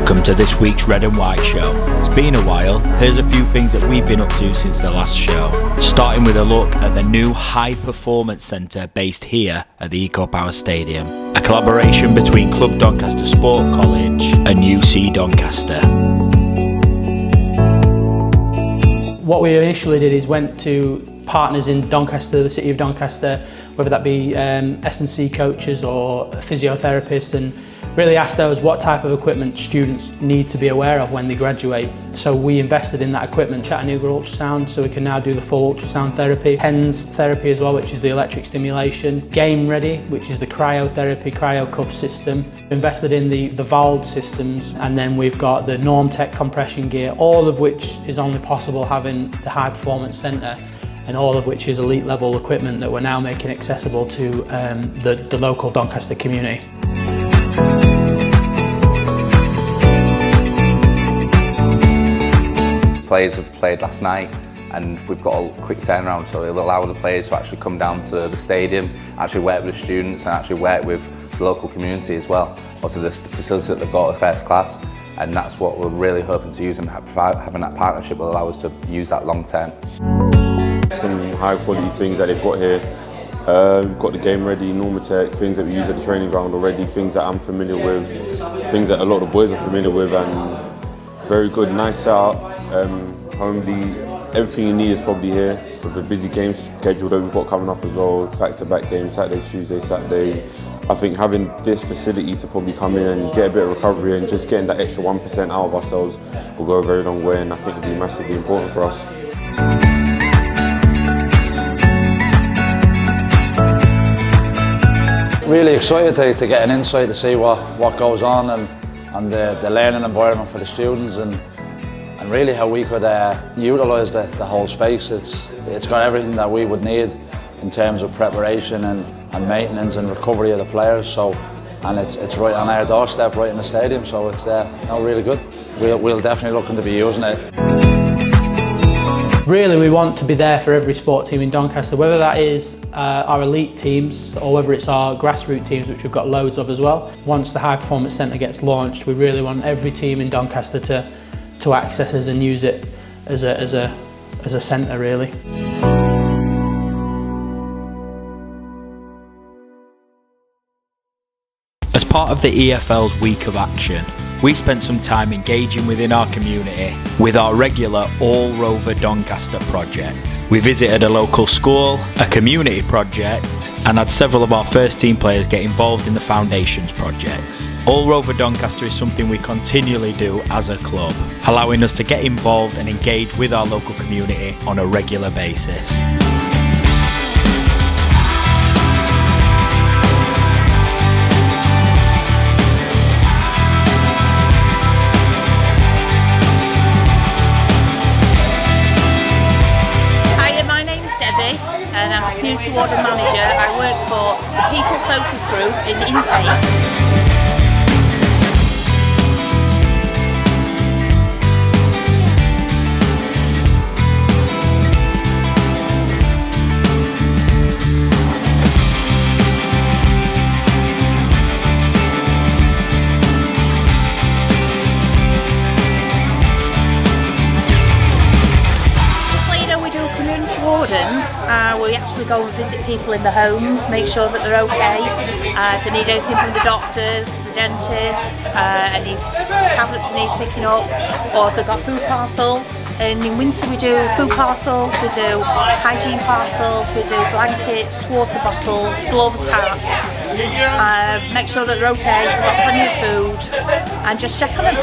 Welcome to this week's Red and White Show. It's been a while. Here's a few things that we've been up to since the last show. Starting with a look at the new High Performance Centre based here at the EcoPower Stadium. A collaboration between Club Doncaster Sport College and UC Doncaster. What we initially did is went to partners in Doncaster, the city of Doncaster, whether that be S&C coaches or physiotherapists, and really asked those what type of equipment students need to be aware of when they graduate. So we invested in that equipment, Chattanooga ultrasound, so we can now do the full ultrasound therapy, HENS therapy as well, which is the electric stimulation, Game Ready, which is the cryotherapy, cryo cuff system. Invested in the valve systems, and then we've got the Normtech compression gear, all of which is only possible having the High Performance Centre, and all of which is elite level equipment that we're now making accessible to the local Doncaster community. Players have played last night and we've got a quick turnaround, so it'll allow the players to actually come down to the stadium, actually work with the students and actually work with the local community as well. Also the facility that they've got are first class, and that's what we're really hoping to use, and having that partnership will allow us to use that long term. Some high quality things that they've got here. We've got the Game Ready, Normtech, things that we use at the training ground already, things that I'm familiar with, things that a lot of the boys are familiar with, and very good, nice setup. Homely, everything you need is probably here. So the busy game schedule that we've got coming up as well, back-to-back games, Saturday, Tuesday, Saturday. I think having this facility to probably come in and get a bit of recovery and just getting that extra 1% out of ourselves will go a very long way, and I think it'll be massively important for us. Really excited to get an insight to see what goes on and the learning environment for the students, and really how we could utilise the whole space. It's got everything that we would need in terms of preparation and maintenance and recovery of the players. And it's right on our doorstep, right in the stadium. So it's really good. We'll definitely look into be using it. Really, we want to be there for every sport team in Doncaster, whether that is our elite teams or whether it's our grassroots teams, which we've got loads of as well. Once the High Performance Centre gets launched, we really want every team in Doncaster to access us and use it as a centre, really. As part of the EFL's Week of Action, we spent some time engaging within our community with our regular All Rover Doncaster project. We visited a local school, a community project, and had several of our first team players get involved in the foundations projects. All Rover Doncaster is something we continually do as a club, allowing us to get involved and engage with our local community on a regular basis. And I'm a community ward manager. I work for the People Focus Group in Intake. We actually go and visit people in the homes, make sure that they're okay. If they need anything from the doctors, the dentists, any tablets they need picking up, or if they've got food parcels. And in winter we do food parcels, we do hygiene parcels, we do blankets, water bottles, gloves, hats. Make sure that they're okay, we've got plenty of food, and just check on them.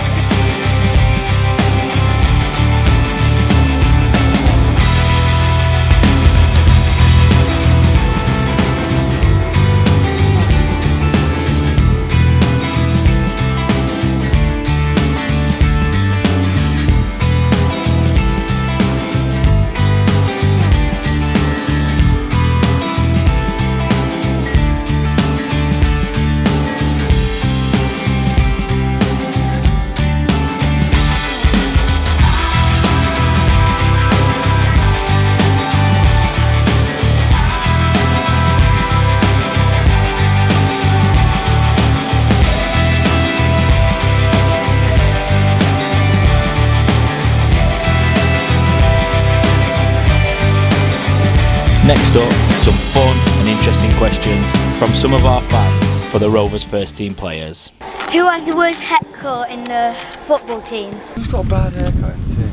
Next up, some fun and interesting questions from some of our fans for the Rovers first team players. Who has the worst haircut in the football team? Who's got a bad haircut in the team?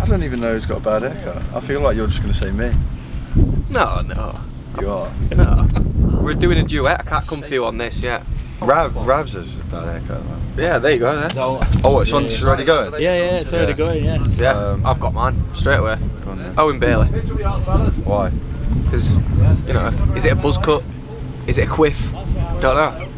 I don't even know who's got a bad haircut. I feel like you're just going to say me. No. You are. No. We're doing a duet. I can't come for you on this yet. Ravs has a bad haircut, man. Yeah, there you go. There. Oh, it's on. It's already going. Yeah, it's already going. Yeah, I've got mine straight away. Go on then. Owen Bailey. Why? Because, you know, is it a buzz cut? Is it a quiff? Don't know.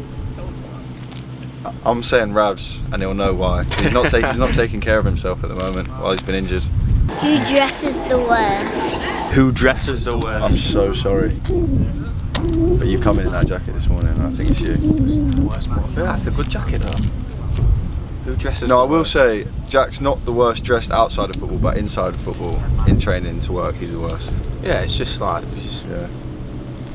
I'm saying Ravs, and he'll know why. He's not taking care of himself at the moment while he's been injured. Who dresses the worst? Who dresses the worst? I'm so sorry. But you've come in that jacket this morning, and I think it's you. It's the worst one. Yeah, that's a good jacket though. Who dresses No, the I will worst? say Jack's not the worst dressed outside of football, but inside of football, in training to work, he's the worst. Yeah, it's just like, Yeah.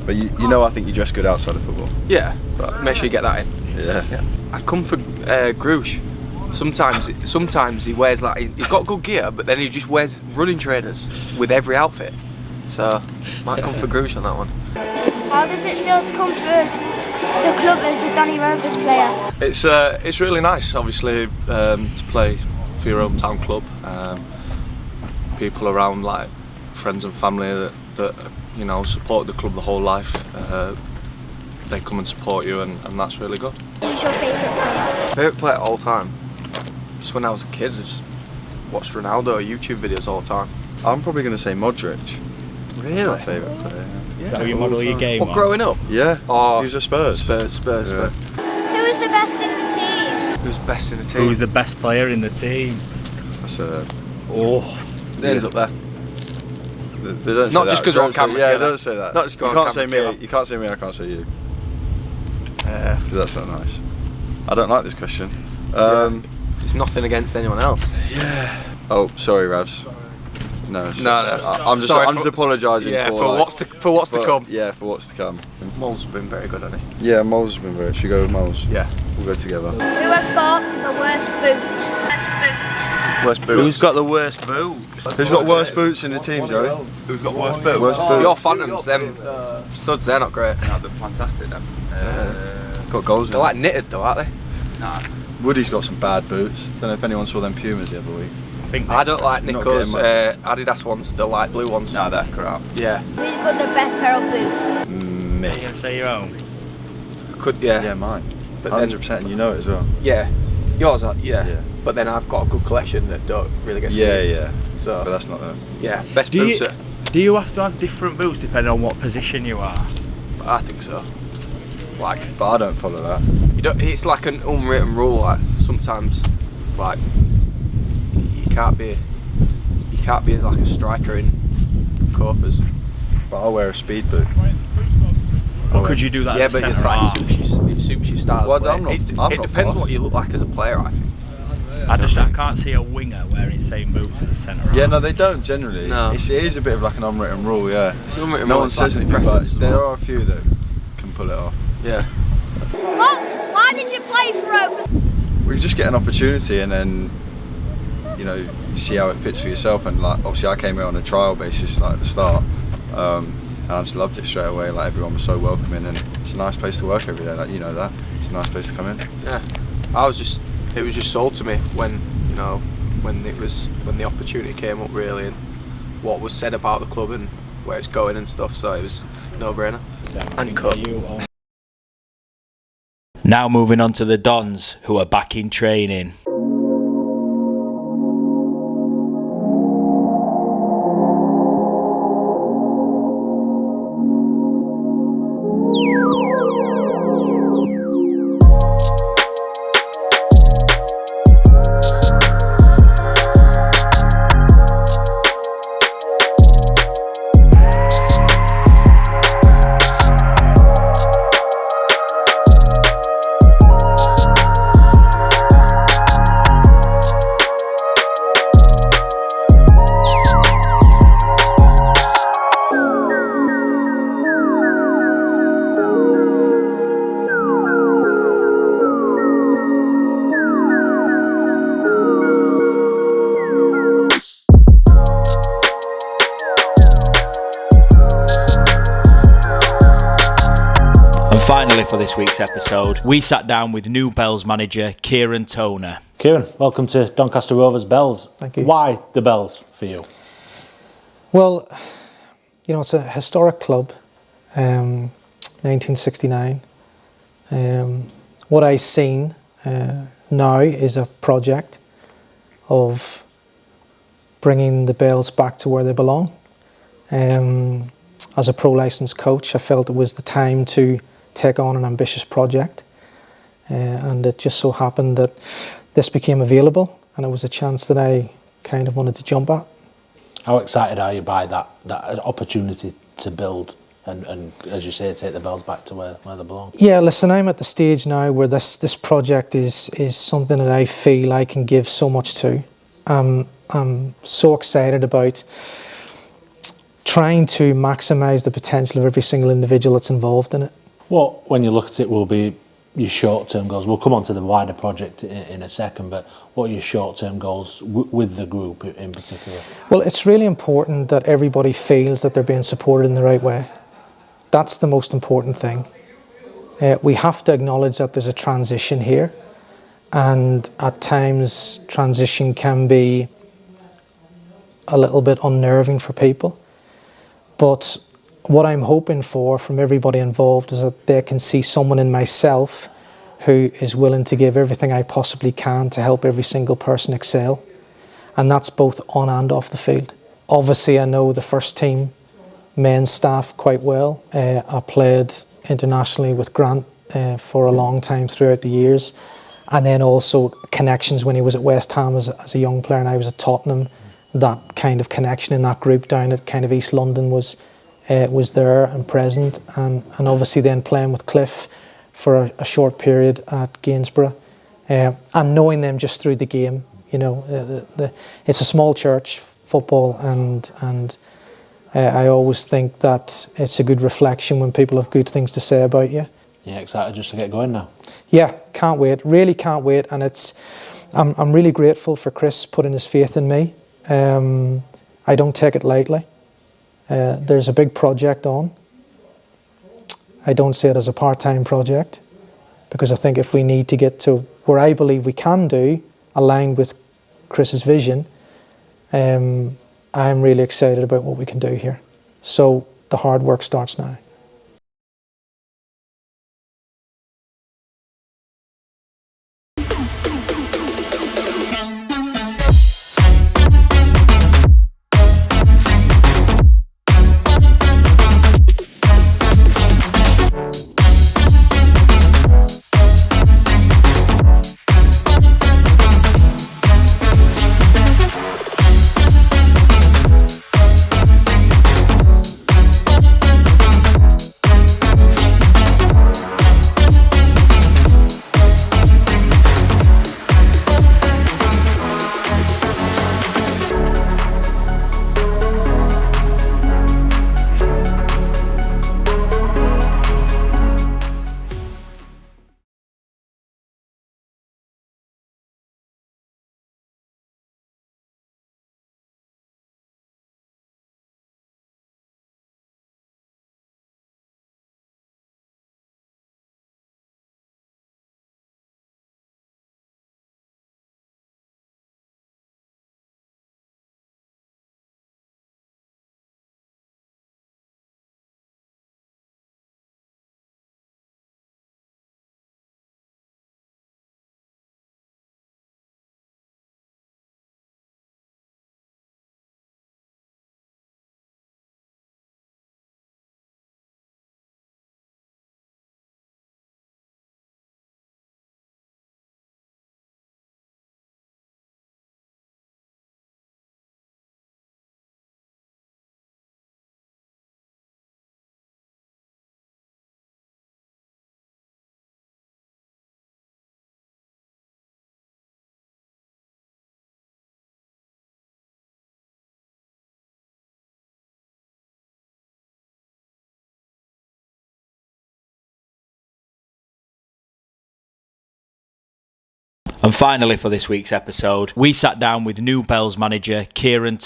But you know, I think you dress good outside of football. yeah. Right. Make sure you get that in. Yeah. I'd come for Grush. Sometimes he wears like, he's got good gear, but then he just wears running trainers with every outfit. So, might come for Grush on that one. How does it feel to come for the club as a Donny Rovers player? It's really nice, obviously, to play for your hometown club. People around, like friends and family that you know support the club the whole life. They come and support you, and that's really good. Who's your favourite player? Favourite player all time? Just when I was a kid, I just watched Ronaldo YouTube videos all the time. I'm probably going to say Modric. Really? My favourite player. Is that how you model your game? What, growing up? Yeah. Oh, He was a Spurs. Spurs. Yeah. Who is the best in the team? Who's best in the team? Who's the best player in the team? That's a. Zane's up there. They don't say Not that. just 'cause we're on Don't say- camera Yeah, together. don't say that. Not just 'cause you we're on can't say camera me. together. You can't say me. I can't say you. That's not nice. I don't like this question. It's nothing against anyone else. Oh, sorry, Ravs. No. I'm just sorry for- apologising Yeah, for for like, what's to come. Yeah, for what's to come. Mole's been very good, hasn't he? Yeah, Moles has been very. Should we go with Moles? Yeah. We'll go together. Who has got the worst boots? Worst boots. Who's got the worst boots? Who's got worst boots in the team, Joey? Who's got worst boots? Worst boots. Your Phantoms, them studs, they're not great. No, they're fantastic then. Got goals in. They're like knitted though, aren't they? Nah. Woody's got some bad boots. Don't know if anyone saw them Pumas the other week. I don't like Not Nico's getting Adidas ones, the light blue ones. No, they're crap. Yeah. Who's got the best pair of boots? Me. You gonna say your own? Could, yeah. Yeah, mine. But then- 100%, and you know it as well. Yeah. Yours are, yeah. Yeah. But then I've got a good collection that don't really get seen. Yeah. So, But that's not the. yeah, best Do boots you, are, do you have to have different boots depending on what position you are? I think so. Like, But I don't follow that. you don't, it's like an unwritten rule, like, sometimes, like, you can't be like a striker in Copas. But I'll wear a speed boot. Or could you do that Yeah, as a but it's centre like, half? it suits your style Well, of play. I'm not it depends fast. what you look like as a player, I think. I can't see a winger wearing the same boots as a centre half. Yeah, no, they don't generally. No. It is a bit of like an unwritten rule, yeah. It's an unwritten No rule, one it's like says any anything, but preference as there well. are a few that can pull it off. Yeah. Why did you play for Rovers? We just get an opportunity and then, you know, see how it fits for yourself. And like, obviously, I came here on a trial basis, like at the start, and I just loved it straight away. Like everyone was so welcoming, and it's a nice place to work every day. Like you know that, it's a nice place to come in. Yeah. It was just sold to me when, you know, when the opportunity came up really, and what was said about the club and where it's going and stuff. So it was no brainer. And cut. Now moving on to the Dons, who are back in training. for this week's episode, we sat down with new Bells manager Kieran. Kieran, welcome to Doncaster Rovers Bells. Thank you. Why the Bells for you? Well, you know, it's a historic club, 1969. What I've seen now is a project of bringing the Bells back to where they belong. As a pro-licensed coach, I felt it was the time to take on an ambitious project, and it just so happened that this became available, and it was a chance that I kind of wanted to jump at. How excited are you by that opportunity to build and as you say, take the Bells back to where they belong? Yeah, listen, I'm at the stage now where this project is something that I feel I can give so much to. I'm so excited about trying to maximise the potential of every single individual that's involved in it. What, when you look at it, will be your short-term goals? We'll come on to the wider project in a second, but what are your short-term goals with the group in particular? Well, it's really important that everybody feels that they're being supported in the right way. That's the most important thing. We have to acknowledge that there's a transition here, and at times transition can be a little bit unnerving for people. But what I'm hoping for from everybody involved is that they can see someone in myself who is willing to give everything I possibly can to help every single person excel. And that's both on and off the field. Obviously, I know the first team men's staff quite well. I played internationally with Grant for a long time throughout the years. And then also connections when he was at West Ham as a young player and I was at Tottenham. That kind of connection in that group down at kind of East London was there and present, and obviously then playing with Cliff for a short period at Gainsborough, and knowing them just through the game. You know, it's a small church, football, and I always think that it's a good reflection when people have good things to say about you. Yeah, excited just to get going now. Yeah, can't wait. Really can't wait, and I'm really grateful for Chris putting his faith in me. I don't take it lightly. There's a big project on. I don't see it as a part-time project, because I think if we need to get to where I believe we can do, aligned with Chris's vision, I'm really excited about what we can do here. So the hard work starts now. And finally for this week's episode, we sat down with new Bells manager Kieran.